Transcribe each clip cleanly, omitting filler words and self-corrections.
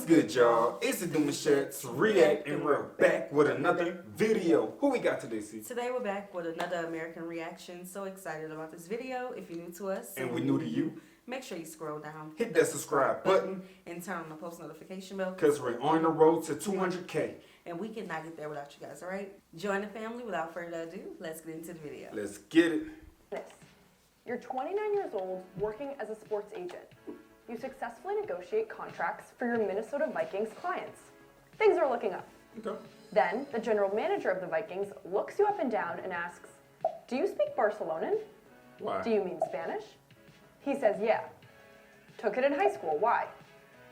good, y'all? It's the Demouchets REACT, and we're back with another video. Who we got today, C? Today we're back with another American reaction. So excited about this video. If you're new to us And we're new to you, make sure you scroll down, hit that subscribe button, and turn on the post notification bell. because we're on the road to 200K. And we cannot get there without you guys, all right? Join the family. Without further ado, let's get into the video. Let's get it. You're 29 years old, working as a sports agent. You successfully negotiate contracts for your Minnesota Vikings clients. Things are looking up. Okay. Then, the general manager of the Vikings looks you up and down and asks, "Do you speak Barcelonan? Why? Do you mean Spanish?" He says, "Yeah." "Took it in high school. Why?"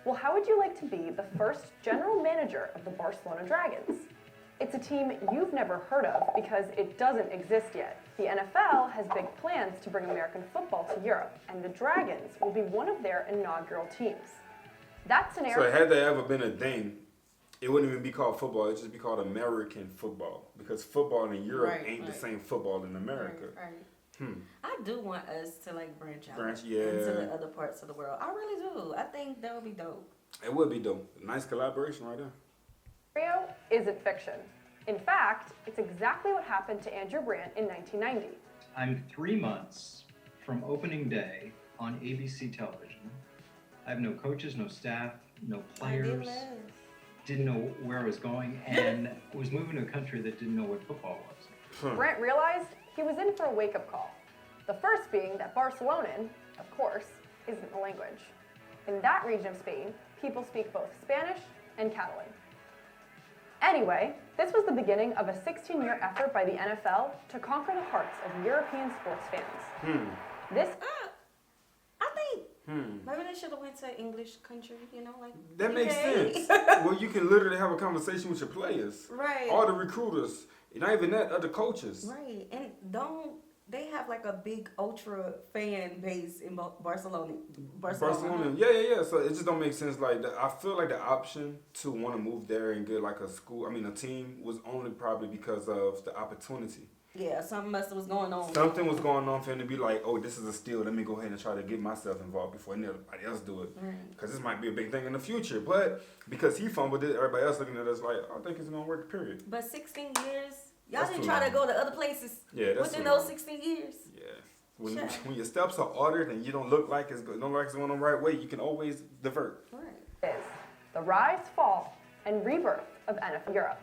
"Well, how would you like to be the first general manager of the Barcelona Dragons?" It's a team you've never heard of because it doesn't exist yet. The NFL has big plans to bring American football to Europe, and the Dragons will be one of their inaugural teams. That scenario... So had there ever been a thing, it wouldn't even be called football, it'd just be called American football. Because football in Europe ain't the same football in America. Right. I do want us to like branch out into yeah. the other parts of the world. I really do. I think that would be dope. It would be dope. Nice collaboration right there. scenario isn't fiction. In fact, it's exactly what happened to Andrew Brandt in 1990. I'm 3 months from opening day on ABC television. I have no coaches, no staff, no players. Didn't know where I was going, and was moving to a country that didn't know what football was. Brandt realized he was in for a wake-up call. The first being that Barcelonan, of course, isn't a language. In that region of Spain, people speak both Spanish and Catalan. Anyway, this was the beginning of a 16-year effort by the NFL to conquer the hearts of European sports fans. This... I think maybe they should have went to English country, like that makes UK. sense. Well, you can literally have a conversation with your players. Right. All the recruiters. Not even that, other coaches. Right. And they have like a big ultra fan base in Barcelona. Barcelona. Yeah. So it just don't make sense. Like, I feel like the option to want to move there and get like a team was only probably because of the opportunity. Yeah, something was going on. Something was going on for him to be like, oh, this is a steal. Let me go ahead and try to get myself involved before anybody else do it. Because this might be a big thing in the future. But because he fumbled it, everybody else looking at us like, I think it's going to work, period. But 16 years? Y'all didn't try to go to other places within those 16 years? Yeah. When your steps are ordered and you don't look like it's going the right way, you can always divert. Right. is the rise, fall, and rebirth of NFL Europe.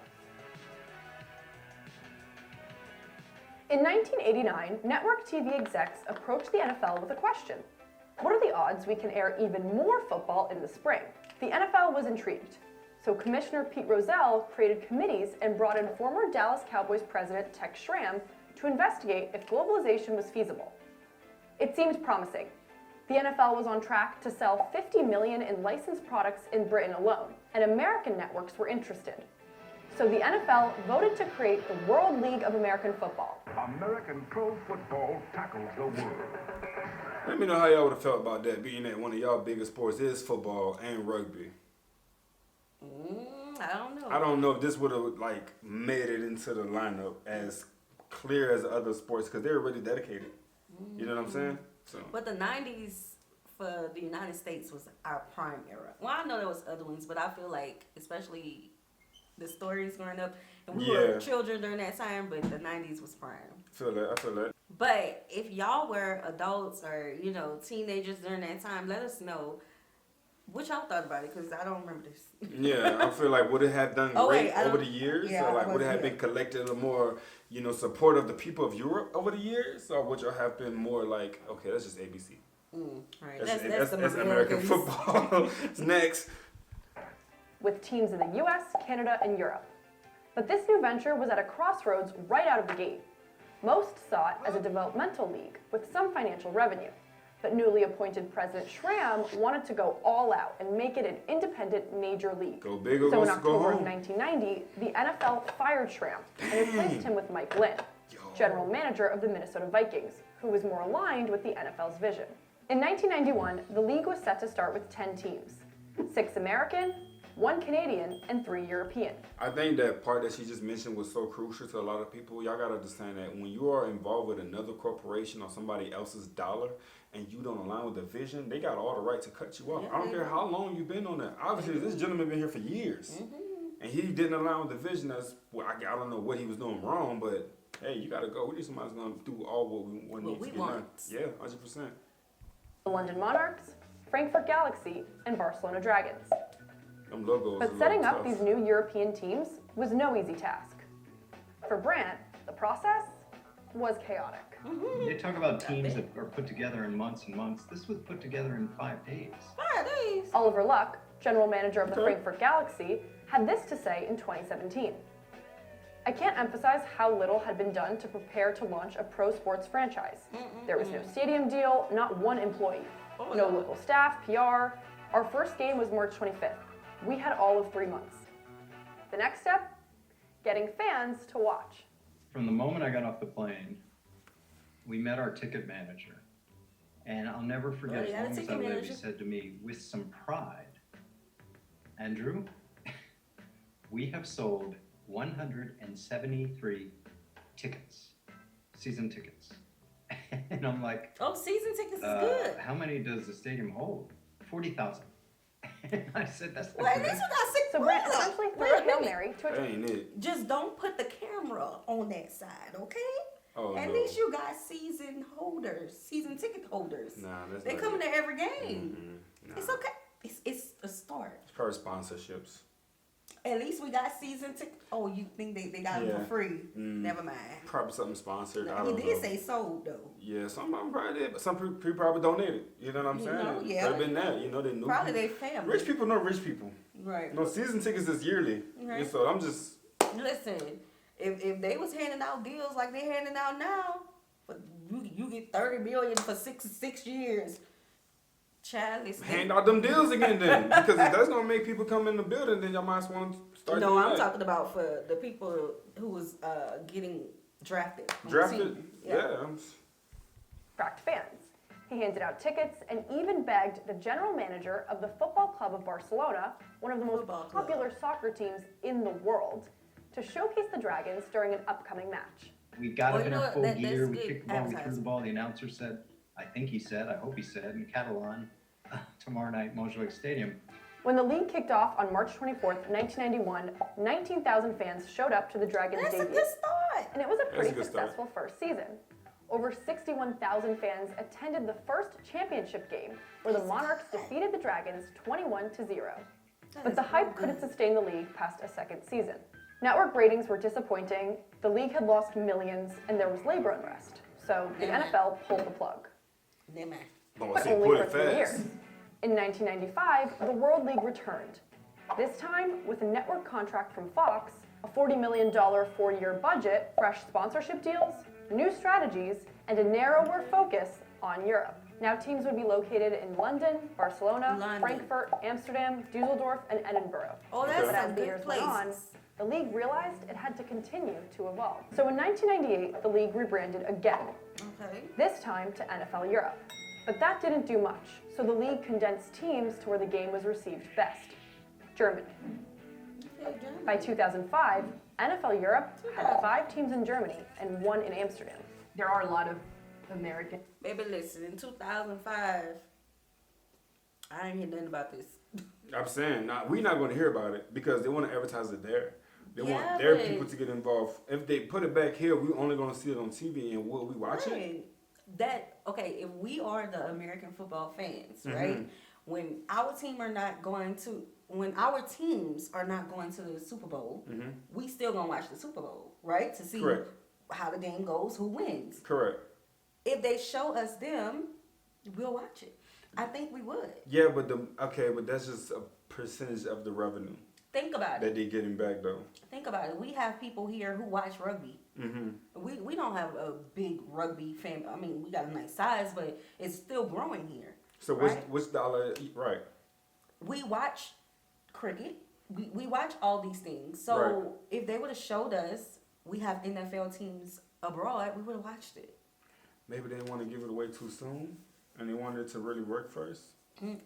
In 1989, network TV execs approached the NFL with a question. What are the odds we can air even more football in the spring? The NFL was intrigued. So Commissioner Pete Rozelle created committees and brought in former Dallas Cowboys president Tex Schramm to investigate if globalization was feasible. It seemed promising. The NFL was on track to sell $50 million in licensed products in Britain alone, and American networks were interested. So the NFL voted to create the World League of American Football. American pro football tackles the world. Let me know how y'all would have felt about that, being that one of y'all biggest sports is football and rugby. I don't know. I don't know if this would have made it into the lineup as clear as other sports because they're really dedicated. You know what I'm saying? So. But the 90s for the United States was our prime era. Well, I know there was other ones, but I feel like especially the stories growing up, and we were children during that time, but the 90s was prime. I feel that. But if y'all were adults or, teenagers during that time, let us know what y'all thought about it, because I don't remember this. Yeah, I feel like would it have done great over the years? Yeah, or would it have been collected a more, support of the people of Europe over the years? Or would y'all have been more like, okay, that's just ABC? Right. That's American football. Next. With teams in the US, Canada, and Europe. But this new venture was at a crossroads right out of the gate. Most saw it as a developmental league with some financial revenue. But newly appointed President Schramm wanted to go all out and make it an independent major league. Go big or so in go October of home. 1990, the NFL fired Schramm and replaced him with Mike Lynn, general manager of the Minnesota Vikings, who was more aligned with the NFL's vision. In 1991, the league was set to start with 10 teams, 6 American, 1 Canadian, and 3 European. I think that part that she just mentioned was so crucial to a lot of people. Y'all gotta understand that when you are involved with another corporation or somebody else's dollar, and you don't align with the vision, they got all the right to cut you off. Yeah, I don't care how long you've been on that. Obviously, this gentleman been here for years, and he didn't align with the vision. That's well, I don't know what he was doing wrong, but hey, you gotta go. We need somebody who's gonna do all what needs to be done. Yeah, 100%. The London Monarchs, Frankfurt Galaxy, and Barcelona Dragons. Them logos. But setting up these new European teams was no easy task. For Brandt, the process was chaotic. They talk about teams that are put together in months and months. This was put together in 5 days. 5 days. Oliver Luck, general manager of the Frankfurt Galaxy, had this to say in 2017. I can't emphasize how little had been done to prepare to launch a pro sports franchise. There was no stadium deal, not one employee, no local staff, PR. Our first game was March 25th. We had all of 3 months. The next step? Getting fans to watch. From the moment I got off the plane, we met our ticket manager. And I'll never forget, as long as I live, he said to me with some pride, Andrew, we have sold 173 tickets, season tickets. And I'm like, oh, season tickets is good. How many does the stadium hold? 40,000. And I said, that's well, at least we got 6. So Brandt essentially threw a Hail Mary to a That ain't it. Just don't put the camera on that side, okay? Oh, At least you got season ticket holders. Nah, that's they not come in it. there every game. Nah. It's okay. It's a start. It's probably sponsorships. At least we got season ticket. Oh, you think they got them for free? Never mind. Probably something sponsored. I He don't did know. say sold though. Yeah, some of them probably did, but some people probably donated. You know what I'm You saying? know, yeah. Could have been that. You know, they knew. Probably they family. Rich people know rich people. Right. No, season tickets is yearly. Right. So I'm just. Listen, if they was handing out deals like they handing out now, but you get 30 million for six years. Child, Hand out them deals again then. Because if that's going to make people come in the building, then y'all might as well start No, doing I'm that. talking about for the people who was getting drafted. on Drafted? team. Yeah. attract fans. He handed out tickets and even begged the general manager of the Football Club of Barcelona, one of the most popular soccer teams in the world, to showcase the Dragons during an upcoming match. We got up in our full that's gear, we good kicked the ball, we threw the advertising. ball, the announcer said, I hope he said, in Catalan, tomorrow night, Montjuic Stadium. When the league kicked off on March 24th, 1991, 19,000 fans showed up to the Dragons' That's debut. a good start. And it was a pretty good start. successful first season. Over 61,000 fans attended the first championship game, where the Monarchs defeated the Dragons 21-0. But the hype couldn't sustain the league past a second season. Network ratings were disappointing, the league had lost millions, and there was labor unrest. So the NFL pulled the plug. But only for 3 years. In 1995, the World League returned. This time with a network contract from Fox, a $40 million 4-year budget, fresh sponsorship deals, new strategies, and a narrower focus on Europe. Now teams would be located in London, Barcelona, Frankfurt, Amsterdam, Dusseldorf, and Edinburgh. Oh, that's But as some the good years went on, places. the league realized it had to continue to evolve. So in 1998, the league rebranded again, Okay. this time to NFL Europe. But that didn't do much, so the league condensed teams to where the game was received best, Germany. By 2005, NFL Europe had 5 teams in Germany and 1 in Amsterdam. There are a lot of American. Baby, listen, in 2005, I ain't hear nothing about this. I'm saying, we're not going to hear about it because they want to advertise it there. They Yeah, want their but- people to get involved. If they put it back here, we're only going to see it on TV, and will we watch it? Right. If we are the American football fans, Mm-hmm. right? When our teams are not going to the Super Bowl, we still gonna watch the Super Bowl, right? To see Correct. how the game goes, who wins. Correct. If they show us them, we'll watch it. I think we would. Yeah, but that's just a percentage of the revenue Think about that it. they're getting back, though. Think about it. We have people here who watch rugby. We don't have a big rugby fan. I mean, we got a nice size, but it's still growing here. So right? which dollar? Right. We watch cricket. We watch all these things. So Right. if they would have showed us we have NFL teams abroad, we would have watched it. Maybe they didn't want to give it away too soon, and they wanted it to really work first.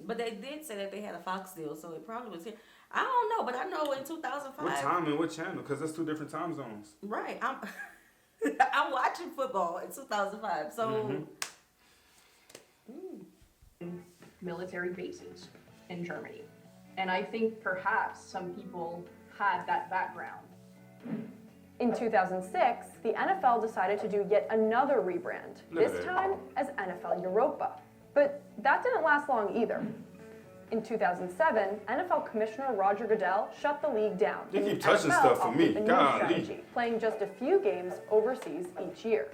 But they did say that they had a Fox deal, so it probably was here. I don't know, but I know in 2005. What time and what channel? Because that's 2 different time zones. Right. I'm watching football in 2005. So military bases in Germany. And I think perhaps some people had that background. In 2006, the NFL decided to do yet another rebrand, this time as NFL Europa. But that didn't last long either. In 2007, NFL Commissioner Roger Goodell shut the league down. They keep touching stuff for me. Golly. Playing just a few games overseas each year.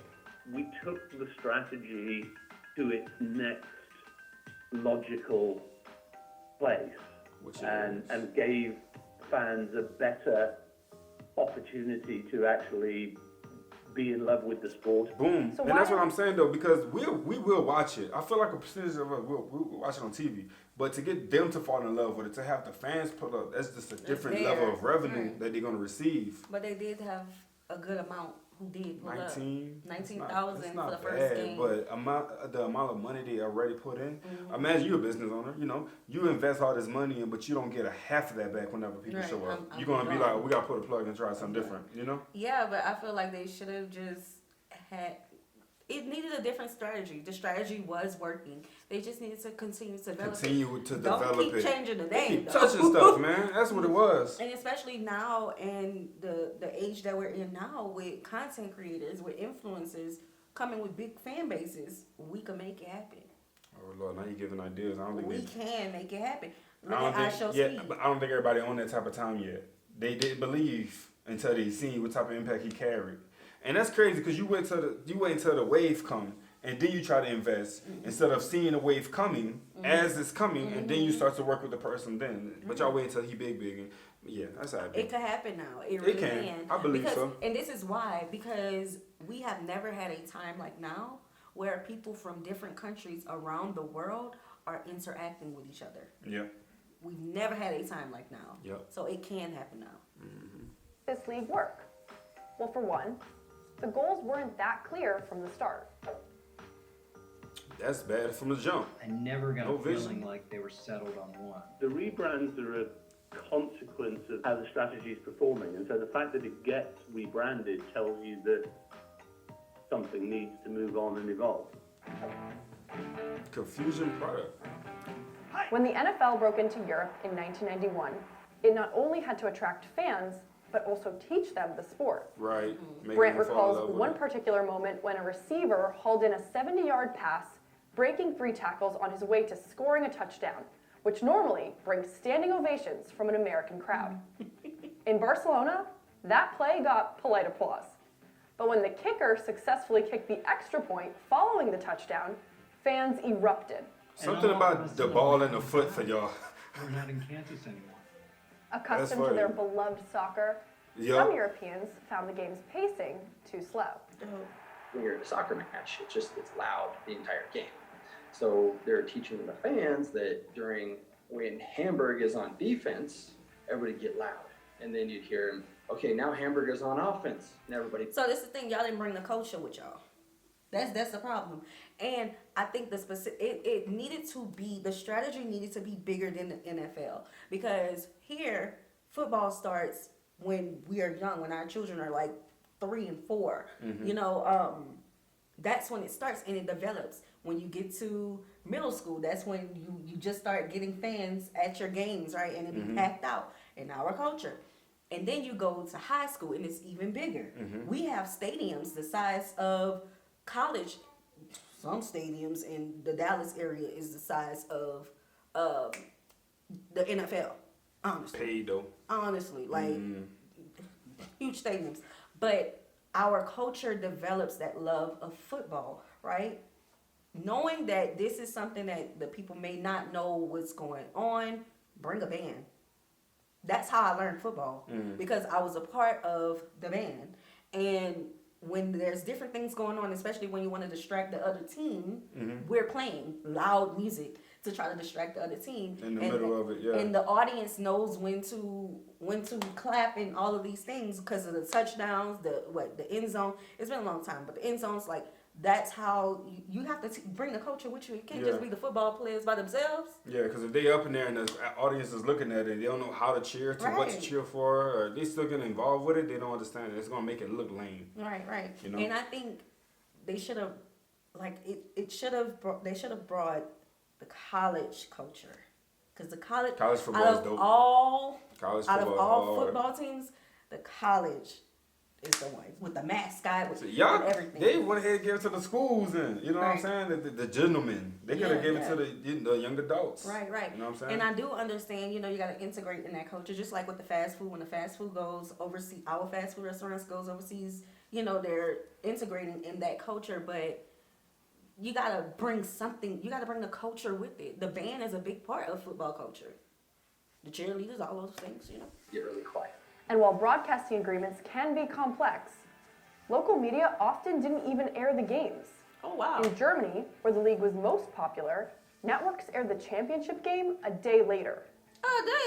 We took the strategy to its next logical place and gave fans a better opportunity to actually be in love with the sport. Boom. So and that's what I'm saying though, because we will watch it. I feel like a percentage of us will watch it on TV. But to get them to fall in love with it, to have the fans put up, that's just a different level of revenue that they're going to receive. But they did have a good amount who did pull 19,000 for the bad, first game. But the amount of money they already put in, imagine you're a business owner, you know, you invest all this money in, but you don't get a half of that back whenever people show up. You're going to be like, oh, we got to put a plug and try something different, you know? Yeah, but I feel like they should have just had, it needed a different strategy. The strategy was working. They just needed to continue to develop it. Don't keep changing the name. Keep touching stuff, man. That's what it was. And especially now in the age that we're in now with content creators, with influencers coming with big fan bases, we can make it happen. Oh, Lord, now you're giving ideas. I don't think we can make it happen. Look at I Show Speed. But I don't think everybody on that type of time yet. They didn't believe until they seen what type of impact he carried. And that's crazy because you wait until the wave come and then you try to invest instead of seeing the wave coming as it's coming and then you start to work with the person then. But y'all wait until he big and yeah, that's how it could happen now. It really can. I believe so. And this is why, because we have never had a time like now where people from different countries around the world are interacting with each other. Yeah. We've never had a time like now. Yep. So it can happen now. This league work? Well, for one, the goals weren't that clear from the start. That's bad from the jump. I never got a feeling like they were settled on one. The rebrands are a consequence of how the strategy is performing, and so the fact that it gets rebranded tells you that something needs to move on and evolve. Confusion product. When the NFL broke into Europe in 1991, it not only had to attract fans, but also teach them the sport. Right. Grant recalls one particular moment when a receiver hauled in a 70-yard pass, breaking 3 tackles on his way to scoring a touchdown, which normally brings standing ovations from an American crowd. In Barcelona, that play got polite applause. But when the kicker successfully kicked the extra point following the touchdown, fans erupted. Something about the ball and the foot for y'all. We're not in Kansas anymore. Accustomed to their beloved soccer, some Europeans found the game's pacing too slow. When you're in a soccer match, it's loud the entire game. So they're teaching the fans that when Hamburg is on defense, everybody get loud. And then you'd hear him, okay, now Hamburg is on offense. And everybody. So this is the thing, y'all didn't bring the culture with y'all. That's the problem. And I think the strategy needed to be bigger than the NFL. Because here, football starts when we are young, when our children are like 3 and 4. You know, that's when it starts and it develops. When you get to middle school, that's when you just start getting fans at your games, right? And it be packed out in our culture. And then you go to high school and it's even bigger. We have stadiums the size of college. Some stadiums in the Dallas area is the size of the NFL. Honestly. Paid though. Honestly, like huge stadiums. But our culture develops that love of football, right? Knowing that this is something that the people may not know what's going on, bring a band. That's how I learned football because I was a part of the band. And when there's different things going on, especially when you want to distract the other team, we're playing loud music to try to distract the other team. In the middle of it, yeah. And the audience knows when to clap and all of these things because of the touchdowns, the end zone. It's been a long time, but the end zone's like, that's how you have to bring the culture with you. It can't just be the football players by themselves. Yeah, because if they up in there and the audience is looking at it, they don't know how to cheer, what to cheer for, or they still getting involved with it, they don't understand it. It's going to make it look lame. Right. You know? And I think they should have, they should have brought the college culture. Because the college football out is of dope. all College out of football all hard. football teams, the college is the one with the mascot, with, So with y'all, everything. they went ahead and gave it to the schools, and you know Right. what I'm saying? The gentlemen, they could have given it to the young adults. Right. You know what I'm saying? And I do understand, you got to integrate in that culture, just like with the fast food. When the fast food goes overseas, our fast food restaurants goes overseas, they're integrating in that culture, but you got to bring something, you got to bring the culture with it. The band is a big part of football culture. The cheerleaders, all those things, Get really quiet. And while broadcasting agreements can be complex, local media often didn't even air the games. Oh, wow. In Germany, where the league was most popular, networks aired the championship game a day later.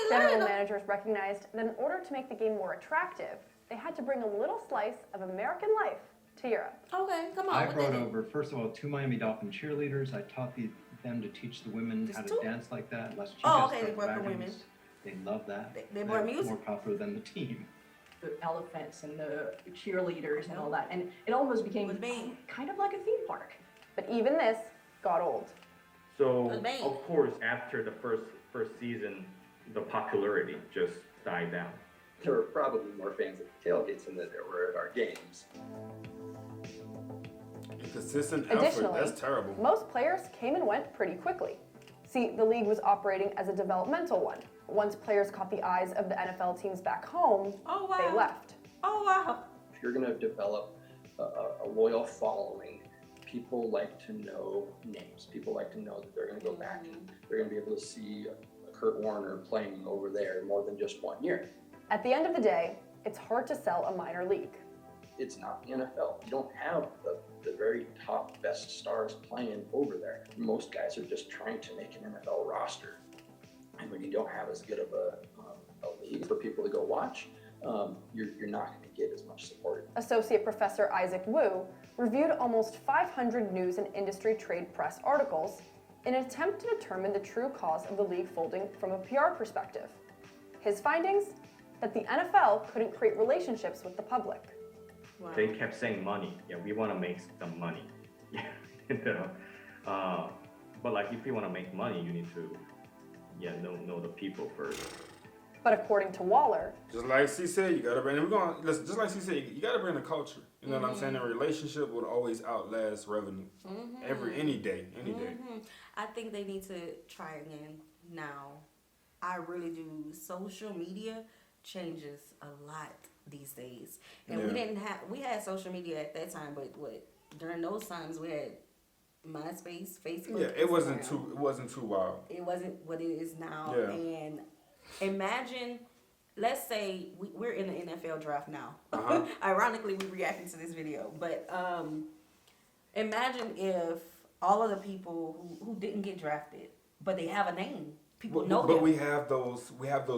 General managers recognized that in order to make the game more attractive, they had to bring a little slice of American life to Europe. Okay, come on. I brought over, first of all, 2 Miami Dolphin cheerleaders. I taught them to teach the women how to dance like that. Lest you guys okay, they start brought the wagons. women. They love that. They brought music? More popular than the team. The elephants and the cheerleaders and all that. And it almost became kind of like a theme park. But even this got old. So, of course, after the first season, the popularity just died down. There were probably more fans at the tailgates than there were at our games. Consistent effort, Additionally, that's terrible. most players came and went pretty quickly. See, the league was operating as a developmental one. Once players caught the eyes of the NFL teams back home, they left. Oh, wow. If you're going to develop a loyal following, people like to know names. People like to know that they're going to go back and they're going to be able to see Kurt Warner playing over there more than just 1 year. At the end of the day, it's hard to sell a minor league. It's not the NFL. You don't have the very top best stars playing over there. Most guys are just trying to make an NFL roster. And when you don't have as good of a league for people to go watch, you're not going to get as much support. Associate Professor Isaac Wu reviewed almost 500 news and industry trade press articles in an attempt to determine the true cause of the league folding from a PR perspective. His findings? That the NFL couldn't create relationships with the public. Wow. They kept saying money. Yeah, we want to make some money. But like if you want to make money, you need to know the people first. But according to Waller, just like she said, you gotta bring. Just like she said, you gotta bring the culture. You know what I'm saying? A relationship will always outlast revenue. Any day. I think they need to try again now. I really do. Social media changes a lot these days, and we had social media at that time, but during those times we had MySpace, Facebook. Yeah, it wasn't too wild. It wasn't what it is now. Yeah. And imagine, let's say we're in the NFL draft now. Ironically, we're reacting to this video, but imagine if all of the people who didn't get drafted, but they have a name, people know them. But we have those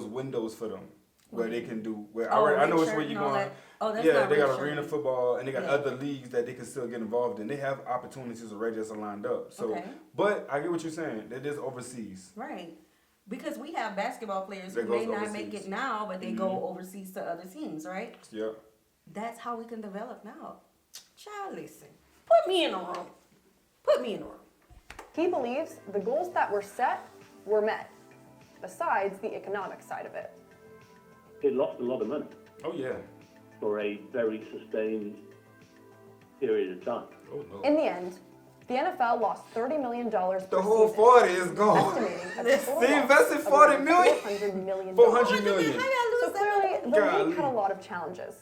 windows for them. Where they can do, I know it's where you're going. They got arena football and they got other leagues that they can still get involved in. They have opportunities already that's lined up. So, but I get what you're saying. That is overseas. Right. Because we have basketball players who may not make it now, but they go overseas to other teams, right? Yeah. That's how we can develop now. Child, listen. Put me in a room. he believes the goals that were set were met, besides the economic side of it. It lost a lot of money. Oh, yeah. For a very sustained period of time. Oh, no. In the end, the NFL lost $30 million per The whole season, 40 is gone. estimating a total They loss invested of $40 over million? $400 million. 400 million. So clearly, the league had a lot of challenges.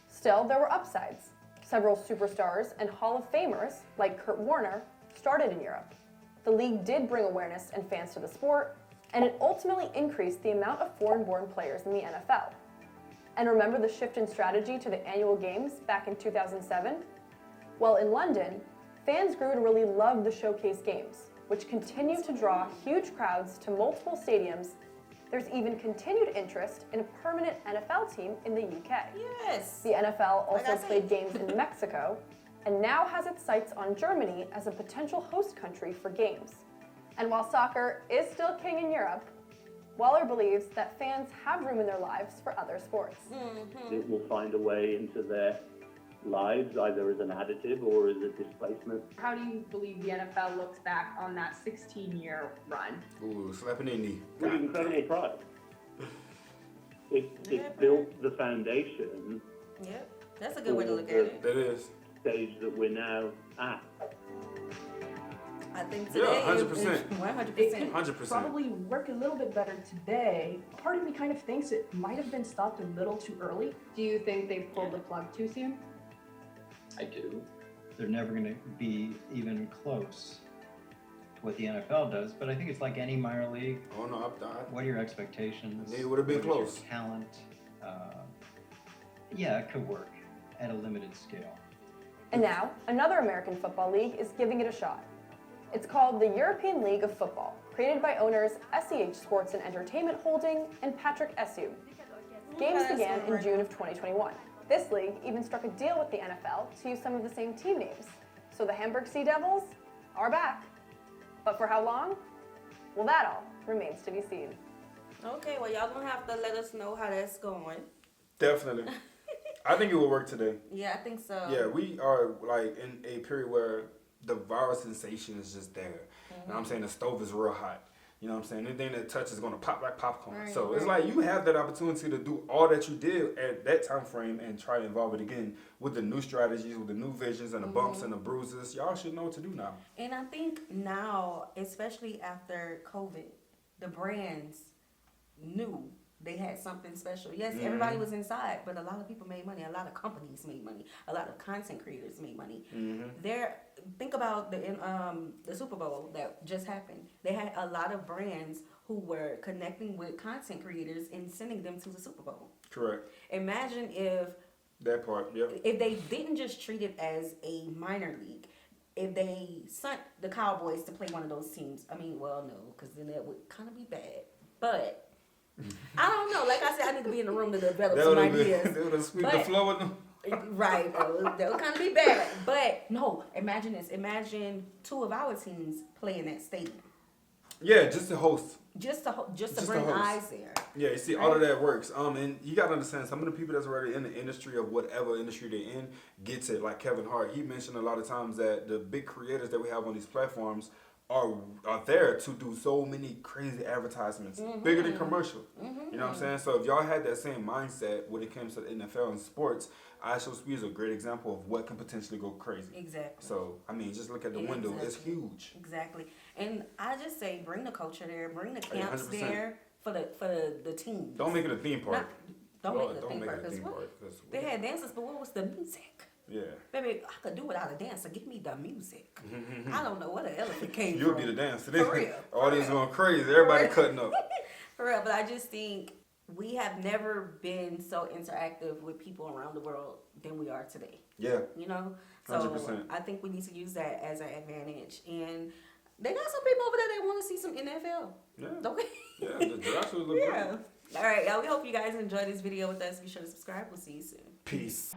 Still, there were upsides. Several superstars and Hall of Famers, like Kurt Warner, started in Europe. The league did bring awareness and fans to the sport, and it ultimately increased the amount of foreign-born players in the NFL. And remember the shift in strategy to the annual games back in 2007? Well, in London, fans grew to really love the showcase games, which continue to draw huge crowds to multiple stadiums. There's even continued interest in a permanent NFL team in the UK. Yes. The NFL also played games in Mexico, and now has its sights on Germany as a potential host country for games. And while soccer is still king in Europe, Waller believes that fans have room in their lives for other sports. It will find a way into their lives, either as an additive or as a displacement. How do you believe the NFL looks back on that 16-year run? Ooh, slapping their knee. With incredible pride. It built the foundation. Yep, that's a good way to look at it. That is. Stage that we're now at. I think today, 100%. 100%. 100%. Probably work a little bit better today. Part of me kind of thinks it might have been stopped a little too early. Do you think they pulled the plug too soon? I do. They're never going to be even close to what the NFL does, but I think it's like any minor league. Oh no, what are your expectations? They would have been What is close. your talent? Yeah, it could work at a limited scale. And now, another American football league is giving it a shot. It's called the European League of Football, created by owners SEH Sports and Entertainment Holding and Patrick Esu. Games began in June of 2021. This league even struck a deal with the NFL to use some of the same team names. So the Hamburg Sea Devils are back. But for how long? Well, that all remains to be seen. Okay, well, y'all gonna have to let us know how that's going. Definitely. I think it will work today. Yeah, I think so. Yeah, we are like in a period where the viral sensation is just there. You know what I'm saying? The stove is real hot. You know what I'm saying? Anything that touches is going to pop like popcorn. Right, so it's like you have that opportunity to do all that you did at that time frame and try to involve it again with the new strategies, with the new visions and the bumps and the bruises. Y'all should know what to do now. And I think now, especially after COVID, the brands knew they had something special. Yes, everybody was inside, but a lot of people made money. A lot of companies made money. A lot of content creators made money. Think about the Super Bowl that just happened. They had a lot of brands who were connecting with content creators and sending them to the Super Bowl. Correct. Imagine if That part, yeah. if they didn't just treat it as a minor league. If they sent the Cowboys to play one of those teams, I mean, well, no, because then that would kind of be bad. But I don't know. Like I said, I need to be in the room to develop some ideas. They would have sweep the floor with them. Right. That would kind of be bad. But no, imagine this. Imagine 2 of our teams play in that stadium. Yeah, just to host. Just to bring eyes there. Yeah, you see, all of that works. And you got to understand, some of the people that's already in the industry of whatever industry they're in gets it. Like Kevin Hart, he mentioned a lot of times that the big creators that we have on these platforms are there to do so many crazy advertisements, bigger than commercial. You know what I'm saying? So if y'all had that same mindset when it comes to the NFL and sports, ISOSP is a great example of what can potentially go crazy. Exactly. So, I mean, just look at the window. It's huge. Exactly. And I just say bring the culture there, bring the camps 100%. there for the teams. Don't make it a theme park. Don't make it a theme park. They had dances, but what was the music? Yeah. Baby, I could do without a dancer. Give me the music. I don't know where the elephant came You'll from. be the dancer. For real. Audience going crazy. Everybody cutting up. For real, but I just think we have never been so interactive with people around the world than we are today. Yeah. You know? So 100%. I think we need to use that as an advantage. And they got some people over there that want to see some NFL. Yeah. Okay? Yeah, the draft would look Yeah. All right, y'all. We hope you guys enjoyed this video with us. Be sure to subscribe. We'll see you soon. Peace.